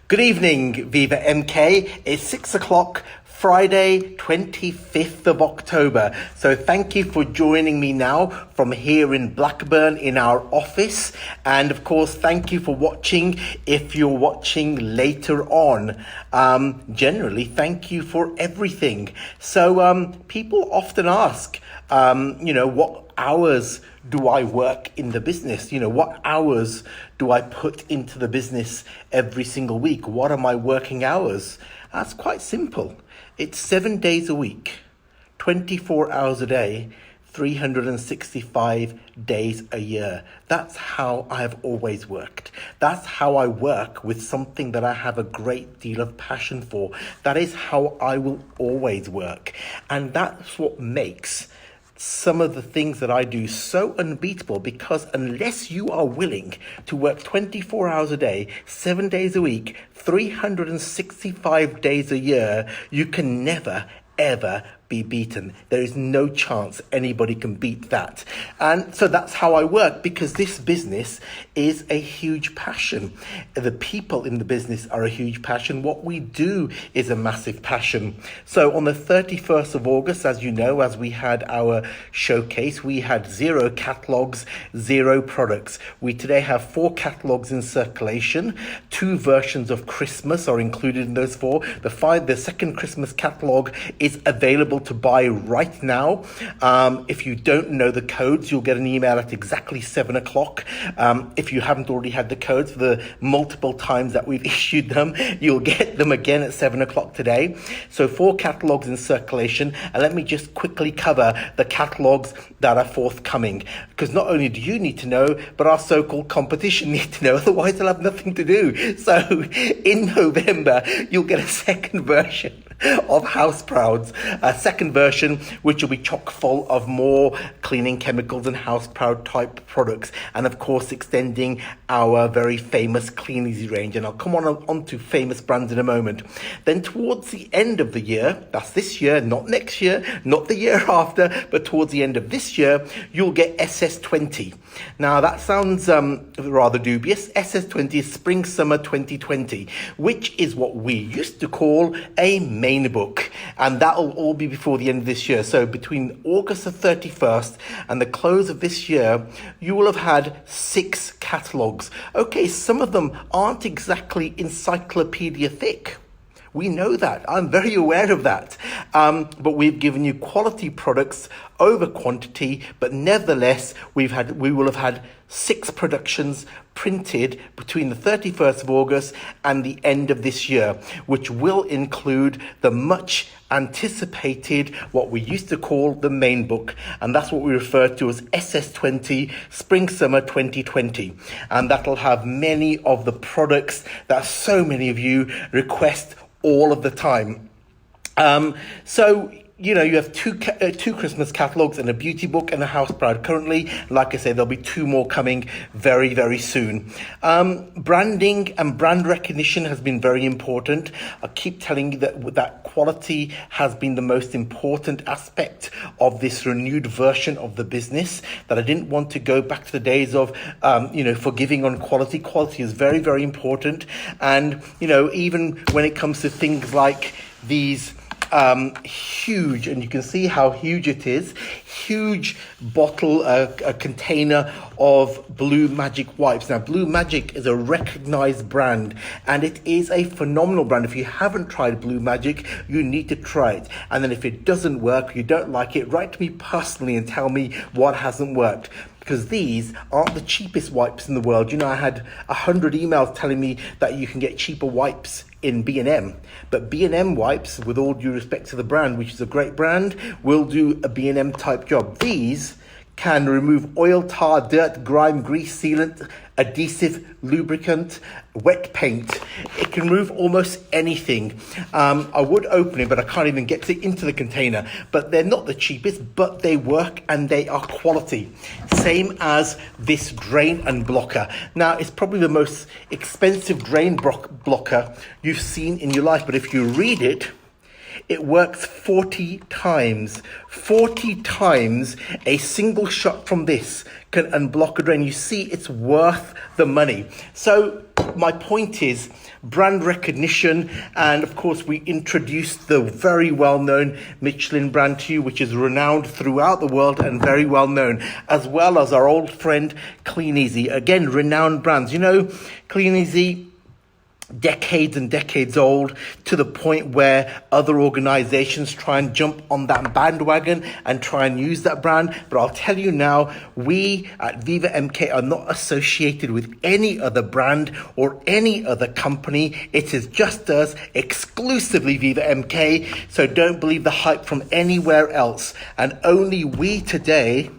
Good evening, VivaMK. It's 6 o'clock, Friday, 25th of October. So thank you for joining me now from here in Blackburn in our office. And of course, thank you for watching if you're watching later on. Generally, thank you for everything. So people often ask, what hours do I work in the business? What hours do I put into the business every single week? What are my working hours? That's quite simple. It's 7 days a week, 24 hours a day, 365 days a year. That's how I have always worked. That's how I work with something that I have a great deal of passion for. That is how I will always work. And that's what makes some of the things that I do so unbeatable, because unless you are willing to work 24 hours a day, 7 days a week, 365 days a year, you can never, ever be beaten. There is no chance anybody can beat that. And so that's how I work, because this business is a huge passion. The people in the business are a huge passion. What we do is a massive passion. So on the 31st of August, as you know, as we had our showcase, we had 0 catalogues, 0 products. We today have 4 catalogues in circulation. 2 versions of Christmas are included in those 4. The second Christmas catalogue is available to buy right now. If you don't know the codes, you'll get an email at exactly 7 o'clock. If you haven't already had the codes for the multiple times that we've issued them, you'll get them again at 7 o'clock today. So 4 catalogues in circulation. And let me just quickly cover the catalogues that are forthcoming, because not only do you need to know, but our so-called competition need to know, otherwise they'll have nothing to do. So in November, you'll get a second version of House Prouds, a second version which will be chock full of more cleaning chemicals and House Proud type products, and of course extending our very famous Clean Easy range, and I'll come on to famous brands in a moment. Then towards the end of the year, that's this year, not next year, not the year after, but towards the end of this year, you'll get SS20. Now that sounds rather dubious. SS20 is Spring Summer 2020, which is what we used to call a main book, and that will all be before the end of this year. So between August the 31st and the close of this year, you will have had 6 catalogues. Okay, some of them aren't exactly encyclopedia thick. We know that. I'm very aware of that. But we've given you quality products over quantity, but nevertheless, we will have had 6 productions printed between the 31st of August and the end of this year, which will include the much anticipated, what we used to call the main book, and that's what we refer to as SS20 Spring Summer 2020, and that'll have many of the products that so many of you request all of the time. So you have two Christmas catalogues and a beauty book and a House Proud currently. Like I say, there'll be 2 more coming very, very soon. Branding and brand recognition has been very important. I keep telling you that quality has been the most important aspect of this renewed version of the business, that I didn't want to go back to the days of, forgiving on quality. Quality is very, very important. And, even when it comes to things like these huge, and you can see how huge it is, huge bottle, a container of Blue Magic wipes. Now, Blue Magic is a recognized brand, and it is a phenomenal brand. If you haven't tried Blue Magic, you need to try it. And then if it doesn't work, you don't like it, write to me personally and tell me what hasn't worked. Because these aren't the cheapest wipes in the world. I had 100 emails telling me that you can get cheaper wipes in B&M. But B&M wipes, with all due respect to the brand, which is a great brand, will do a B&M type job. These can remove oil, tar, dirt, grime, grease, sealant, adhesive, lubricant, wet paint. It can remove almost anything. I would open it, but I can't even get into the container. But they're not the cheapest, but they work and they are quality. Same as this drain unblocker. Now, it's probably the most expensive drain blocker you've seen in your life, but if you read it, it works 40 times. 40 times a single shot from this can unblock a drain. You see, it's worth the money. So my point is brand recognition. And of course, we introduced the very well-known Michelin brand to you, which is renowned throughout the world and very well known, as well as our old friend Clean Easy. Again, renowned brands. You know, Clean Easy, decades and decades old, to the point where other organizations try and jump on that bandwagon and try and use that brand. But I'll tell you now, we at VivaMK are not associated with any other brand or any other company. It is just us, exclusively VivaMK. So don't believe the hype from anywhere else. And only we today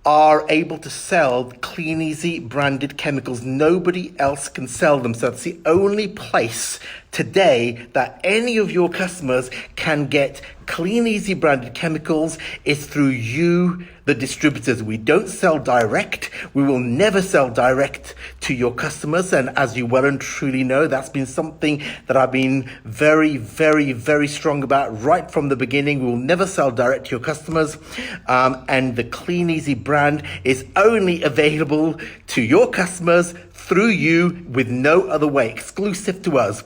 are able to sell Clean Easy branded chemicals. Nobody else can sell them. So it's the only place today that any of your customers can get Clean Easy branded chemicals is through you, the distributors. We don't sell direct. We will never sell direct to your customers. And as you well and truly know, that's been something that I've been very, very, very strong about right from the beginning. We will never sell direct to your customers. And the Clean Easy brand is only available to your customers through you, with no other way, exclusive to us.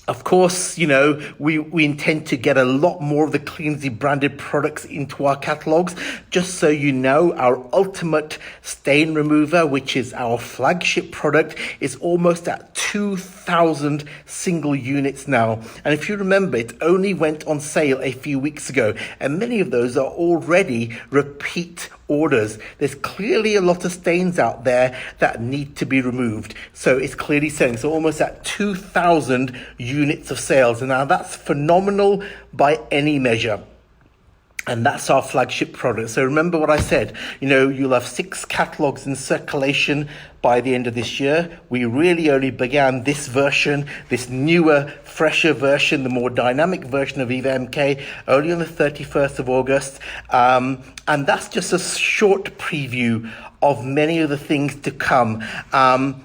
Of course, you know, we intend to get a lot more of the Clean Easy branded products into our catalogues. Just so you know, our ultimate stain remover, which is our flagship product, is almost at 2,000 single units now. And if you remember, it only went on sale a few weeks ago, and many of those are already repeat orders. There's clearly a lot of stains out there that need to be removed. So it's clearly selling. So almost at 2,000 units of sales. And now that's phenomenal by any measure. And that's our flagship product. So remember what I said, you know, you'll have 6 catalogues in circulation by the end of this year. We really only began this version, this newer, fresher version, the more dynamic version of VivaMK, only on the 31st of August. And that's just a short preview of many of the things to come.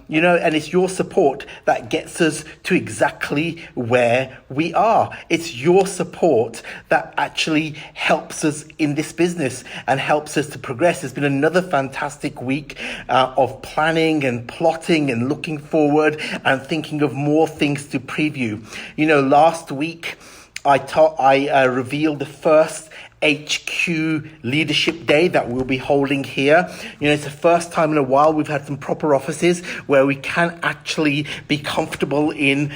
You know, and it's your support that gets us to exactly where we are. It's your support that actually helps us in this business and helps us to progress. It's been another fantastic week of planning and plotting and looking forward and thinking of more things to preview. You know, last week I revealed the first HQ Leadership Day that we'll be holding here. You know, it's the first time in a while we've had some proper offices where we can actually be comfortable in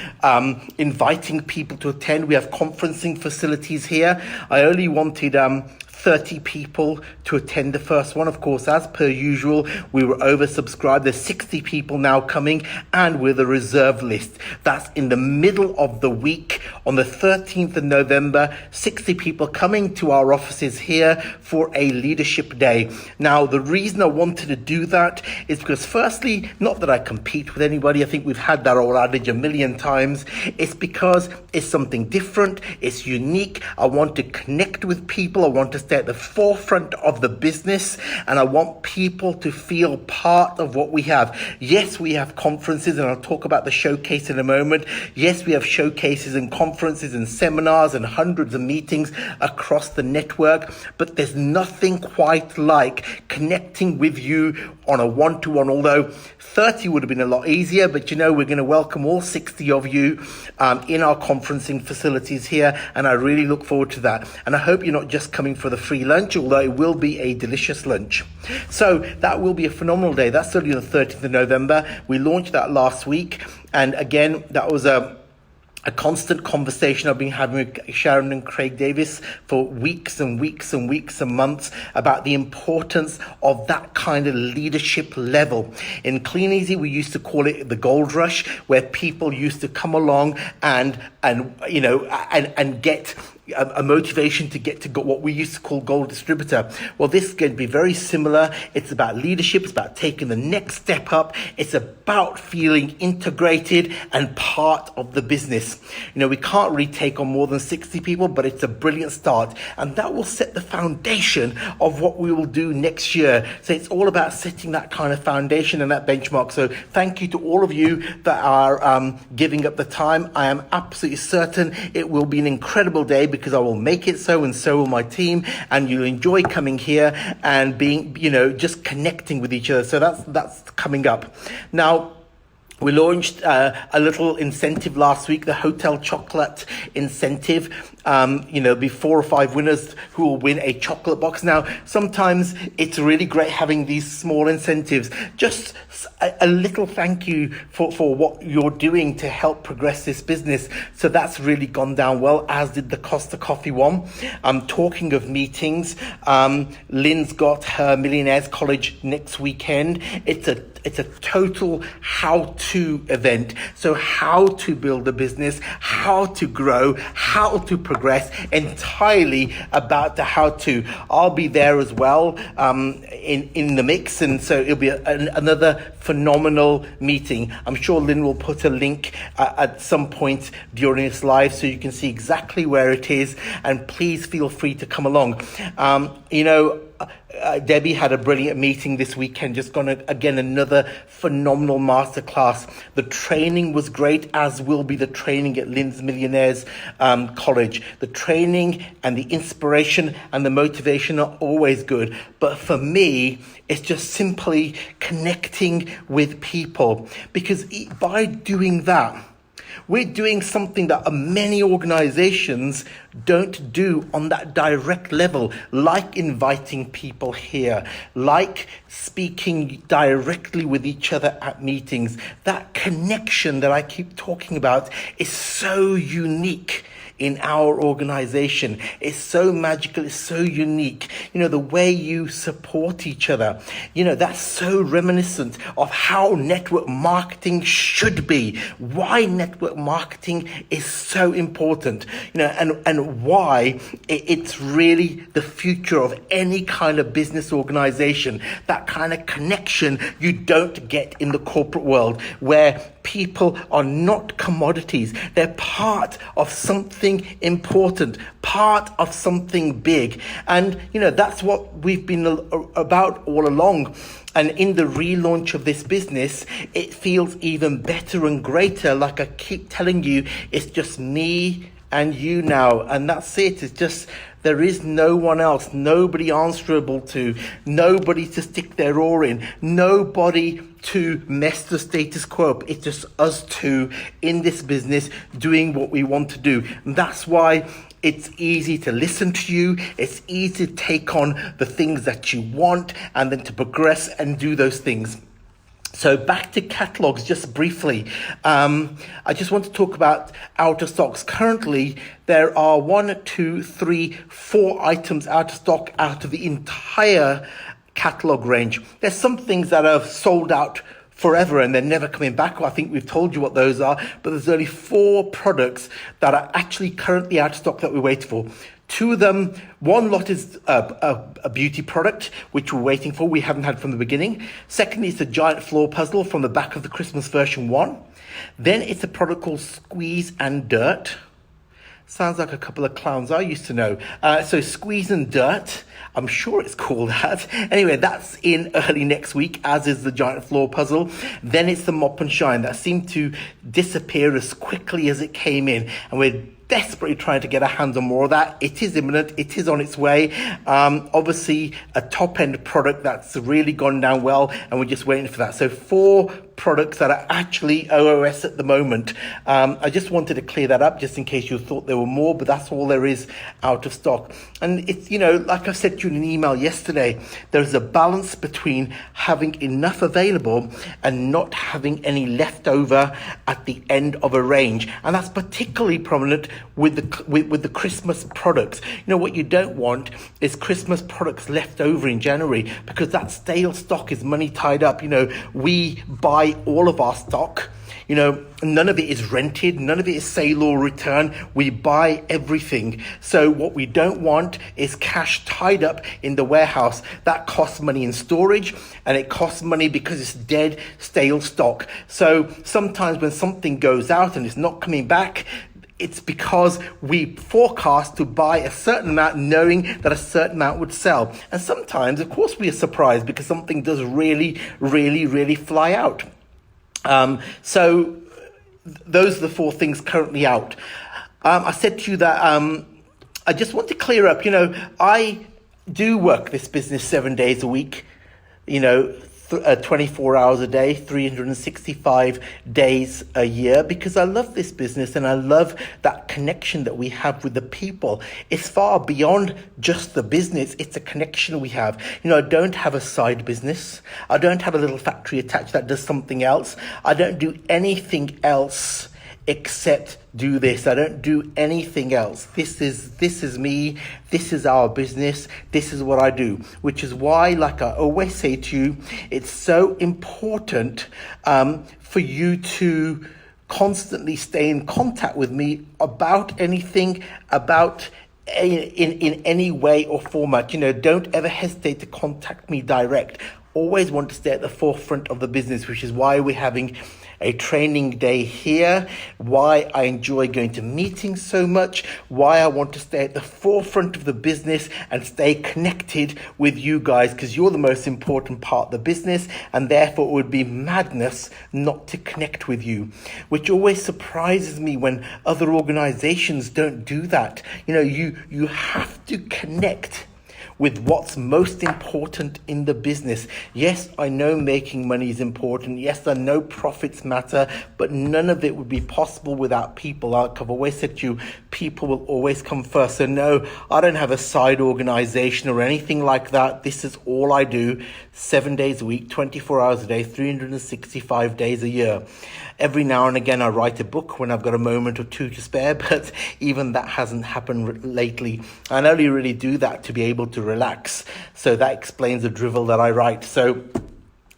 inviting people to attend. We have conferencing facilities here. I only wanted 30 people to attend the first one. Of course, as per usual, we were oversubscribed. There's 60 people now coming, and with a reserve list. That's in the middle of the week on the 13th of November, 60 people coming to our offices here for a leadership day. Now, the reason I wanted to do that is because, firstly, not that I compete with anybody. I think we've had that old adage a million times. It's because it's something different. It's unique. I want to connect with people. I want to stay at the forefront of the business, and I want people to feel part of what we have. Yes, we have conferences, and I'll talk about the showcase in a moment. Yes, we have showcases and conferences and seminars and hundreds of meetings across the network, but there's nothing quite like connecting with you on a one-to-one, although 30 would have been a lot easier, but you know, we're going to welcome all 60 of you in our conferencing facilities here, and I really look forward to that. And I hope you're not just coming for the free lunch, although it will be a delicious lunch. So that will be a phenomenal day. That's only on the 30th of November. We launched that last week, and again, that was a constant conversation I've been having with Sharon and Craig Davis for weeks and weeks and weeks and months about the importance of that kind of leadership level. In Clean Easy, we used to call it the gold rush, where people used to come along and you know, and get a motivation to get to what we used to call gold distributor. Well, this is going to be very similar. It's about leadership. It's about taking the next step up. It's about feeling integrated and part of the business. You know, we can't really take on more than 60 people, but it's a brilliant start. And that will set the foundation of what we will do next year. So it's all about setting that kind of foundation and that benchmark. So thank you to all of you that are giving up the time. I am absolutely certain it will be an incredible day, because I will make it so, and so will my team, and you'll enjoy coming here and being, you know, just connecting with each other. So that's coming up. Now, We launched a little incentive last week, the Hotel Chocolate Incentive. Be 4 or 5 winners who will win a chocolate box. Now, sometimes it's really great having these small incentives. Just a little thank you for what you're doing to help progress this business. So that's really gone down well, as did the Costa Coffee one. Talking of meetings, Lynn's got her Millionaires College next weekend. It's a total how-to event. So how to build a business, how to grow, how to progress, entirely about the how-to. I'll be there as well in the mix, and so it'll be another phenomenal meeting. I'm sure Lynn will put a link at some point during this live so you can see exactly where it is, and please feel free to come along. Debbie had a brilliant meeting this weekend, just gone again, another phenomenal masterclass. The training was great, as will be the training at Lynn's Millionaires College. The training and the inspiration and the motivation are always good. But for me, it's just simply connecting with people, because by doing that, we're doing something that many organizations don't do on that direct level, like inviting people here, like speaking directly with each other at meetings. That connection that I keep talking about is so unique in our organization. It's so magical, it's so unique. The way you support each other, that's so reminiscent of how network marketing should be, why network marketing is so important, and why it's really the future of any kind of business organization. That kind of connection you don't get in the corporate world, where people are not commodities. They're part of something important, part of something big. And, that's what we've been about all along. And in the relaunch of this business, it feels even better and greater. Like I keep telling you, it's just me and you now. And that's it. It's just, there is no one else, nobody answerable to, nobody to stick their oar in, nobody to mess the status quo. It's just us two in this business doing what we want to do. And that's why it's easy to listen to you. It's easy to take on the things that you want and then to progress and do those things. So back to catalogs just briefly. I just want to talk about out of stocks. Currently, there are 1, 2, 3, 4 items out of stock out of the entire catalog range. There's some things that are sold out forever and they're never coming back. I think we've told you what those are, but there's only 4 products that are actually currently out of stock that we're waiting for. 2 of them, one lot is a beauty product, which we're waiting for. We haven't had from the beginning. Secondly, it's a giant floor puzzle from the back of the Christmas version 1. Then it's a product called Squeeze and Dirt. Sounds like a couple of clowns I used to know. So Squeeze and Dirt, I'm sure it's called that. Anyway, that's in early next week, as is the giant floor puzzle. Then it's the Mop and Shine that seemed to disappear as quickly as it came in. And we're desperately trying to get our hands on more of that. It is imminent. It is on its way. Obviously, a top-end product that's really gone down well, and we're just waiting for that. So 4 products that are actually OOS at the moment. I just wanted to clear that up just in case you thought there were more, but that's all there is out of stock. And it's, like I said to you in an email yesterday, there's a balance between having enough available and not having any left over at the end of a range. And that's particularly prominent with the Christmas products. What you don't want is Christmas products left over in January, because that stale stock is money tied up. We buy all of our stock. None of it is rented, none of it is sale or return. We buy everything. So what we don't want is cash tied up in the warehouse. That costs money in storage, and it costs money because it's dead, stale stock. So sometimes when something goes out and it's not coming back, it's because we forecast to buy a certain amount knowing that a certain amount would sell. And sometimes, of course, we are surprised because something does really, really, really fly out. So those are the 4 things currently out. I said to you that I just want to clear up, I do work this business 7 days a week, 24 hours a day, 365 days a year, because I love this business and I love that connection that we have with the people. It's far beyond just the business. It's a connection we have. I don't have a side business. I don't have a little factory attached that does something else. I don't do anything else except do this. I don't do anything else. This is me. This is our business. This is what I do, which is why, like I always say to you, it's so important for you to constantly stay in contact with me about anything, about in any way or format. Don't ever hesitate to contact me direct. Always want to stay at the forefront of the business, which is why we're having a training day here, why I enjoy going to meetings so much, why I want to stay at the forefront of the business and stay connected with you guys, because you're the most important part of the business, and therefore it would be madness not to connect with you, which always surprises me when other organizations don't do that. You have to connect with what's most important in the business. Yes, I know making money is important. Yes, I know profits matter, but none of it would be possible without people. Like I've always said to you, people will always come first. So no, I don't have a side organization or anything like that. This is all I do, 7 days a week, 24 hours a day, 365 days a year. Every now and again, I write a book when I've got a moment or two to spare, but even that hasn't happened lately. I only really do that to be able to relax. So that explains the drivel that I write. So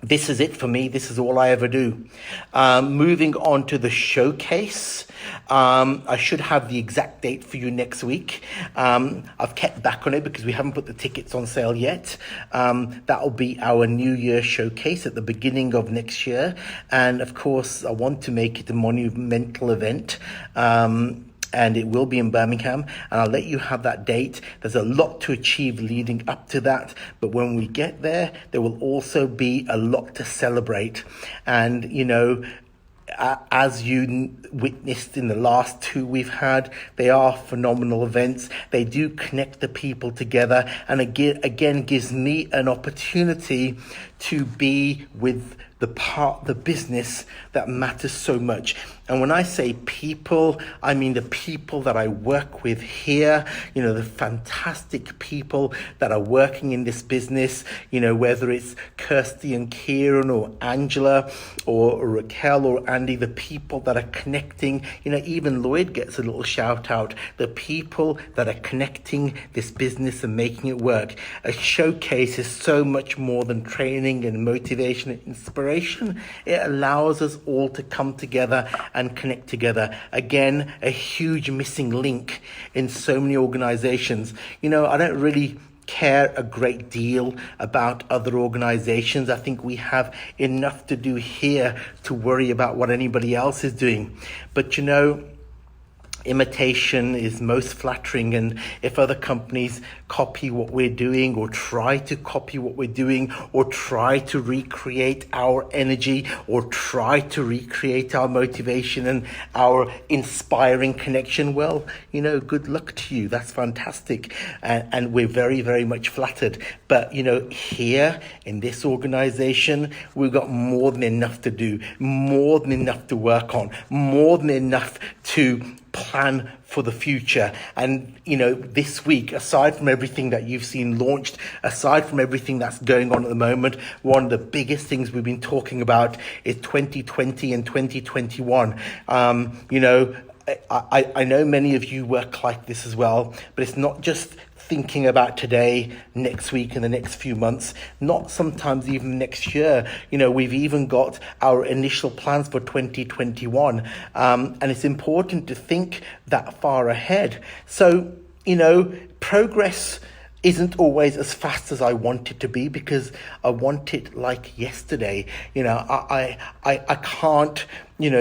this is it for me. This is all I ever do. Moving on to the showcase. I should have the exact date for you next week. I've kept back on it because we haven't put the tickets on sale yet. That'll be our New Year showcase at the beginning of next year. And of course, I want to make it a monumental event. And it will be in Birmingham, and I'll let you have that date. There's a lot to achieve leading up to that, but when we get there, there will also be a lot to celebrate. And, as you witnessed in the last two we've had, they are phenomenal events. They do connect the people together, and again gives me an opportunity to be with the part of the business that matters so much. And when I say people, I mean the people that I work with here, the fantastic people that are working in this business, whether it's Kirsty and Kieran or Angela or Raquel or Andy, the people that are connecting, even Lloyd gets a little shout out, the people that are connecting this business and making it work. A showcase is so much more than training and motivation and inspiration. It allows us all to come together and connect together. Again, a huge missing link in so many organizations. I don't really care a great deal about other organizations. I think we have enough to do here to worry about what anybody else is doing. But imitation is most flattering, and if other companies copy what we're doing or try to copy what we're doing or try to recreate our energy or try to recreate our motivation and our inspiring connection, well, good luck to you. That's fantastic, and we're very, very much flattered. But here in this organization, we've got more than enough to do, more than enough to work on, more than enough to plan for the future. And this week, aside from everything that you've seen launched, aside from everything that's going on at the moment, one of the biggest things we've been talking about is 2020 and 2021. I know many of you work like this as well, but it's not just thinking about today, next week, and the next few months, not sometimes even next year. We've even got our initial plans for 2021. And it's important to think that far ahead. So, progress isn't always as fast as I want it to be because I want it like yesterday. I can't,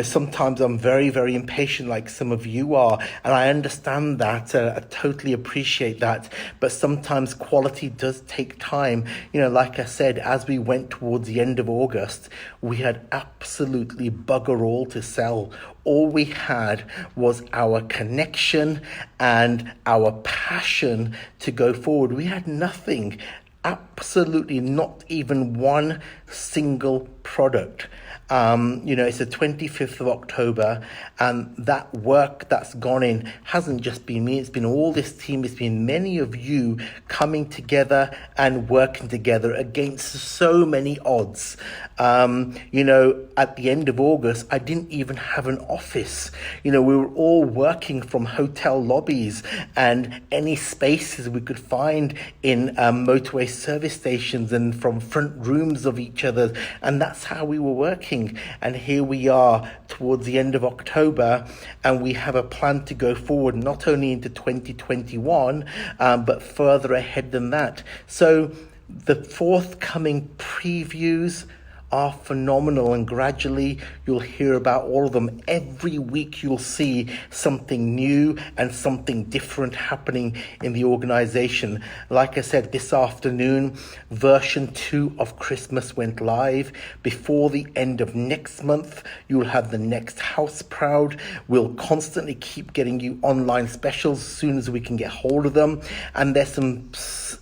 sometimes I'm very, very impatient like some of you are, and I understand that. I totally appreciate that. But sometimes quality does take time. Like I said, as we went towards the end of August, we had absolutely bugger all to sell. All we had was our connection and our passion to go forward. We had nothing. Absolutely not even one single product. It's the 25th of October, and that work that's gone in hasn't just been me, it's been all this team, it's been many of you coming together and working together against so many odds. At the end of August, I didn't even have an office. We were all working from hotel lobbies and any spaces we could find in motorway service stations and from front rooms of each other. And that's how we were working. And here we are towards the end of October, and we have a plan to go forward not only into 2021, but further ahead than that. So the forthcoming previews are phenomenal, and gradually you'll hear about all of them. Every week you'll see something new and something different happening in the organization. Like I said, this afternoon, version 2 of Christmas went live. Before the end of next month, you'll have the next House Proud. We'll constantly keep getting you online specials as soon as we can get hold of them. And there's some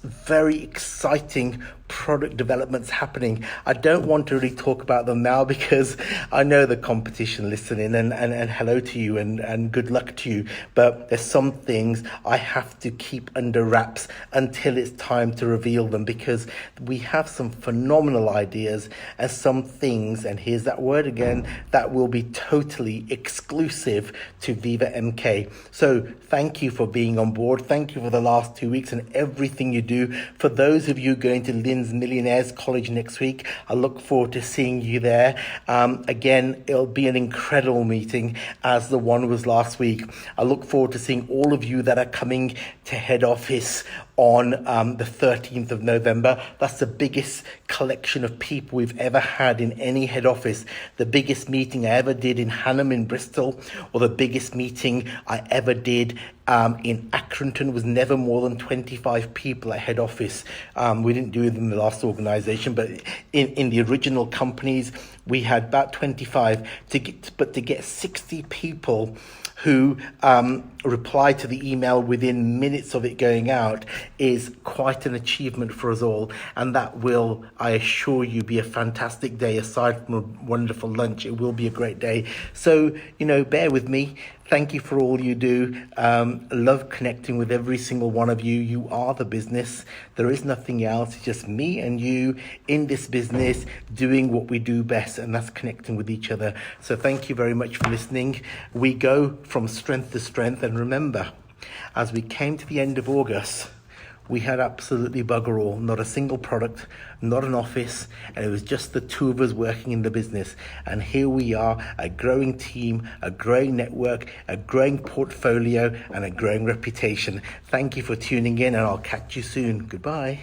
very exciting product developments happening. I don't want to really talk about them now because I know the competition listening, and hello to you and good luck to you. But there's some things I have to keep under wraps until it's time to reveal them, because we have some phenomenal ideas and some things, and here's that word again, that will be totally exclusive to VivaMK. So thank you for being on board. Thank you for the last 2 weeks and everything you do. For those of you going to Lynn's Millionaires College next week, I look forward to seeing you there. Again, it'll be an incredible meeting as the one was last week. I look forward to seeing all of you that are coming to head office on the 13th of November. That's the biggest collection of people we've ever had in any head office. The biggest meeting I ever did in Hanham in Bristol, or the biggest meeting I ever did in Accrington was never more than 25 people at head office. We didn't do it in the last organization, but in the original companies, we had about 25. To get 60 people who replied to the email within minutes of it going out is quite an achievement for us all. And that will, I assure you, be a fantastic day. Aside from a wonderful lunch, it will be a great day. So, bear with me. Thank you for all you do. Love connecting with every single one of you. You are the business. There is nothing else. It's just me and you in this business doing what we do best, and that's connecting with each other. So thank you very much for listening. We go from strength to strength. And remember, as we came to the end of August, we had absolutely bugger all, not a single product, not an office, and it was just the two of us working in the business. And here we are, a growing team, a growing network, a growing portfolio, and a growing reputation. Thank you for tuning in, and I'll catch you soon. Goodbye.